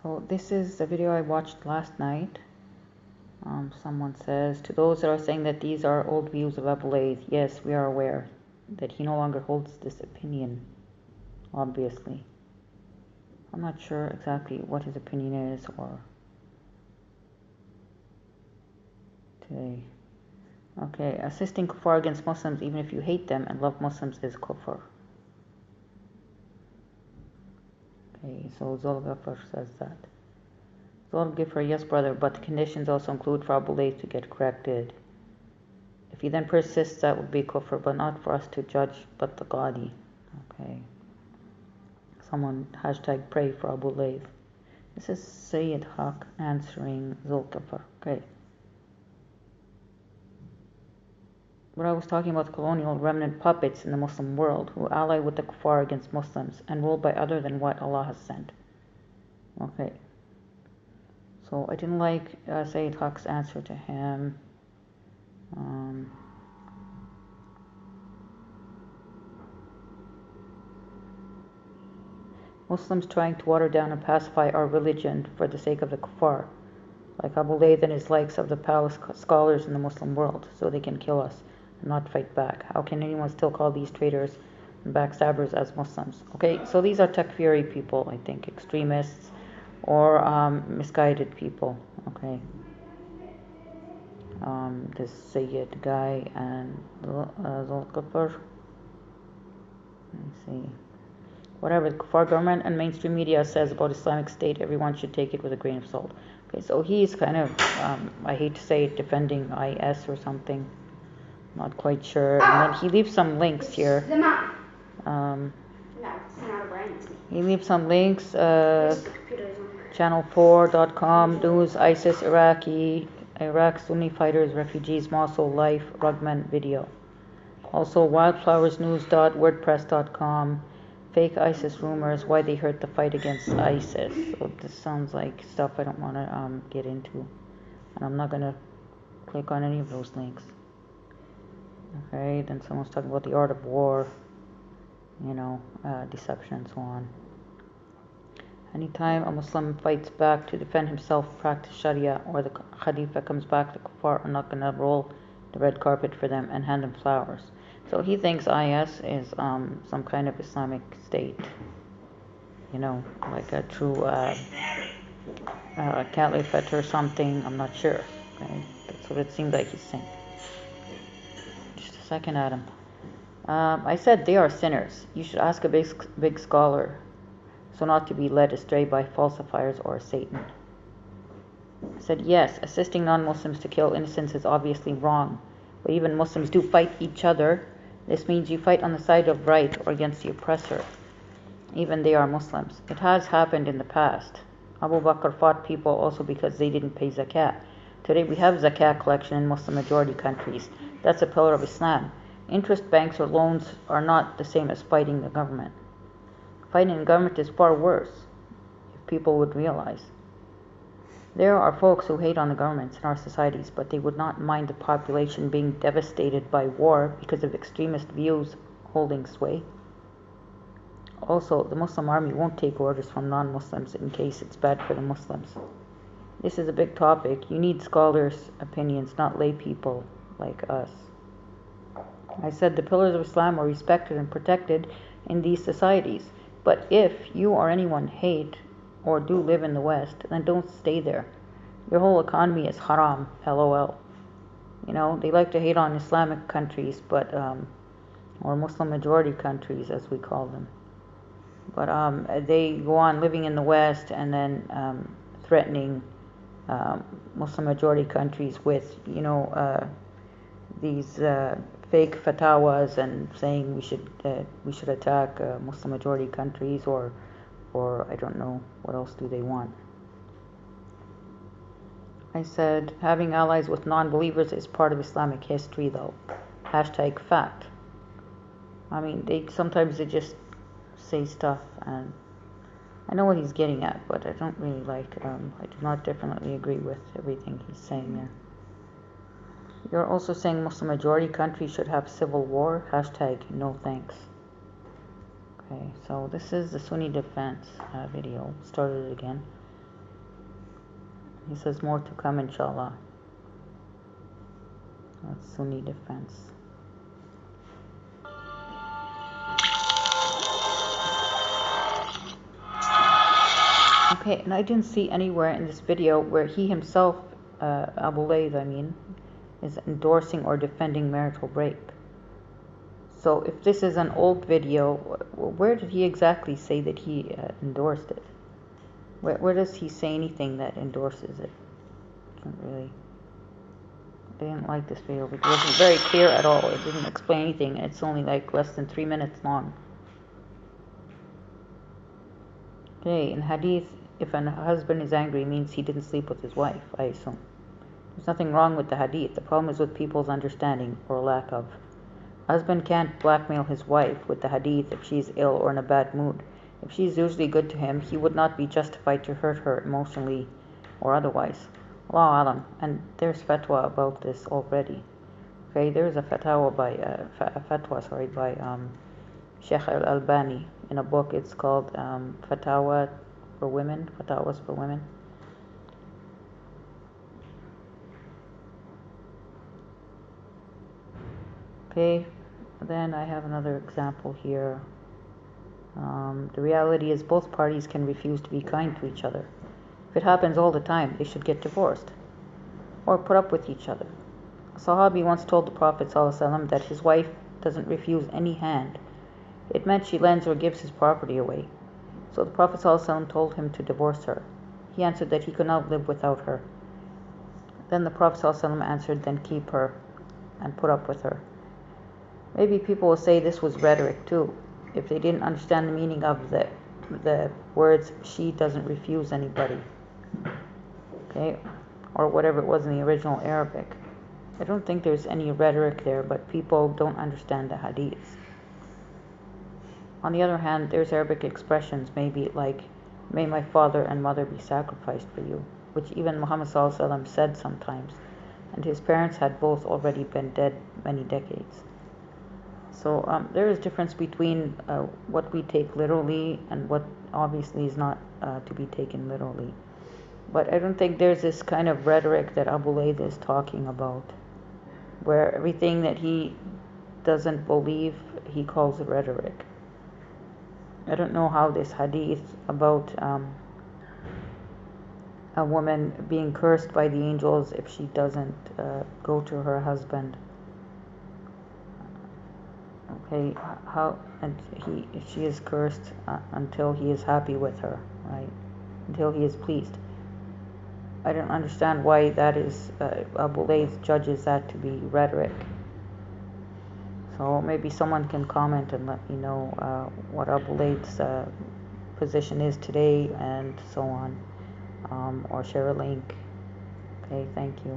So this is the video I watched last night. Someone says, to those that are saying that these are old views of Abu Layth, yes, we are aware that he no longer holds this opinion, obviously. I'm not sure exactly what his opinion is or today. Okay, assisting kuffar against Muslims even if you hate them and love Muslims is kufr. Okay, so Zulgafar says that. Zulgafar, yes brother, but the conditions also include for Abu Layth to get corrected. If he then persists, that would be kufr, but not for us to judge, but the Qadi. Okay. Someone hashtag pray for Abu Layth. This is Sayyid Haq answering Zulgafar. Okay. But I was talking about the colonial remnant puppets in the Muslim world who ally with the kuffar against Muslims and rule by other than what Allah has sent. Okay. So I didn't like Sayyid Haq's answer to him. Muslims trying to water down and pacify our religion for the sake of the kuffar, like Abu Layth and his likes of the palace scholars in the Muslim world, so they can kill us and not fight back. How can anyone still call these traitors and backstabbers as Muslims? Okay, so these are takfiri people, I think, extremists or misguided people. Okay. This Sayyid guy and Zulqafar. Let me see. Whatever the kuffar government and mainstream media says about Islamic State, everyone should take it with a grain of salt. Okay, so he's kind of, I hate to say it, defending IS or something. Not quite sure. And then he leaves some links here. He leaves some links. Channel4.com, news, ISIS, Iraq, Sunni fighters, refugees, Mosul, life, Rugman video. Also, wildflowersnews.wordpress.com, fake ISIS rumors, why they hurt the fight against ISIS. So this sounds like stuff I don't want to get into. And I'm not going to click on any of those links. Okay, then someone's talking about the art of war, deception and so on. Anytime a Muslim fights back to defend himself, practice Sharia, or the Khalifa comes back, the kuffar are not going to roll the red carpet for them and hand them flowers. So he thinks IS is some kind of Islamic State, like a true caliphate or something. I'm not sure. Okay, that's what it seemed like he's saying. Just a second, Adam. I said they are sinners. You should ask a big scholar, so not to be led astray by falsifiers or Satan. I said yes, assisting non-Muslims to kill innocents is obviously wrong, but even Muslims do fight each other. This means you fight on the side of right or against the oppressor. Even they are Muslims. It has happened in the past. Abu Bakr fought people also because they didn't pay zakat. Today we have zakat collection in Muslim majority countries. That's a pillar of Islam. Interest banks or loans are not the same as fighting the government. Fighting the government is far worse, if people would realize. There are folks who hate on the governments in our societies, but they would not mind the population being devastated by war because of extremist views holding sway. Also, the Muslim army won't take orders from non-Muslims in case it's bad for the Muslims. This is a big topic. You need scholars' opinions, not lay people like us. I said the pillars of Islam are respected and protected in these societies. But if you or anyone hate or do live in the West, then don't stay there. Your whole economy is haram, LOL. They like to hate on Islamic countries, but or Muslim majority countries as we call them. But they go on living in the West and then threatening Muslim majority countries with, these fake fatawas and saying we should attack Muslim majority countries or I don't know what else do they want. I said having allies with non-believers is part of Islamic history though. Hashtag fact. I mean they just say stuff and I know what he's getting at, but I don't really like I do not definitely agree with everything he's saying there. You're also saying Muslim majority countries should have civil war? Hashtag no thanks. Okay, so this is the Sunni defense video. Started it again. He says more to come, inshallah. That's Sunni defense. Okay, and I didn't see anywhere in this video where he himself, Abu Layth, is endorsing or defending marital rape. So if this is an old video, where did he exactly say that he endorsed it? Where does he say anything that endorses it? I didn't like this video because it wasn't very clear at all. It didn't explain anything. It's only like less than 3 minutes long. Okay, in hadith, if a husband is angry, it means he didn't sleep with his wife, I assume. There's nothing wrong with the hadith. The problem is with people's understanding or lack of. A husband can't blackmail his wife with the hadith if she's ill or in a bad mood. If she's usually good to him, he would not be justified to hurt her emotionally or otherwise. Allahu alam. And there's fatwa about this already. Okay, there's a fatwa by Sheikh-al-Albani in a book. It's called Fatawas for Women. Okay, then I have another example here. The reality is both parties can refuse to be kind to each other. If it happens all the time, they should get divorced or put up with each other. A Sahabi once told the Prophet ﷺ that his wife doesn't refuse any hand. It meant she lends or gives his property away. So the Prophet ﷺ told him to divorce her. He answered that he could not live without her. Then the Prophet ﷺ answered, then keep her and put up with her. Maybe people will say this was rhetoric too, if they didn't understand the meaning of the words, she doesn't refuse anybody. Okay, or whatever it was in the original Arabic. I don't think there's any rhetoric there, but people don't understand the hadiths. On the other hand, there's Arabic expressions, maybe like, may my father and mother be sacrificed for you, which even Muhammad ﷺ said sometimes, and his parents had both already been dead many decades. So there is difference between what we take literally and what obviously is not to be taken literally. But I don't think there's this kind of rhetoric that Abu Layth is talking about, where everything that he doesn't believe, he calls rhetoric. I don't know how this hadith about a woman being cursed by the angels if she doesn't go to her husband. Okay, she is cursed until he is happy with her, right? Until he is pleased. I don't understand why that is, Abu Layth judges that to be rhetoric. So maybe someone can comment and let me know what Abu Layth's position is today and so on, or share a link. Okay, thank you.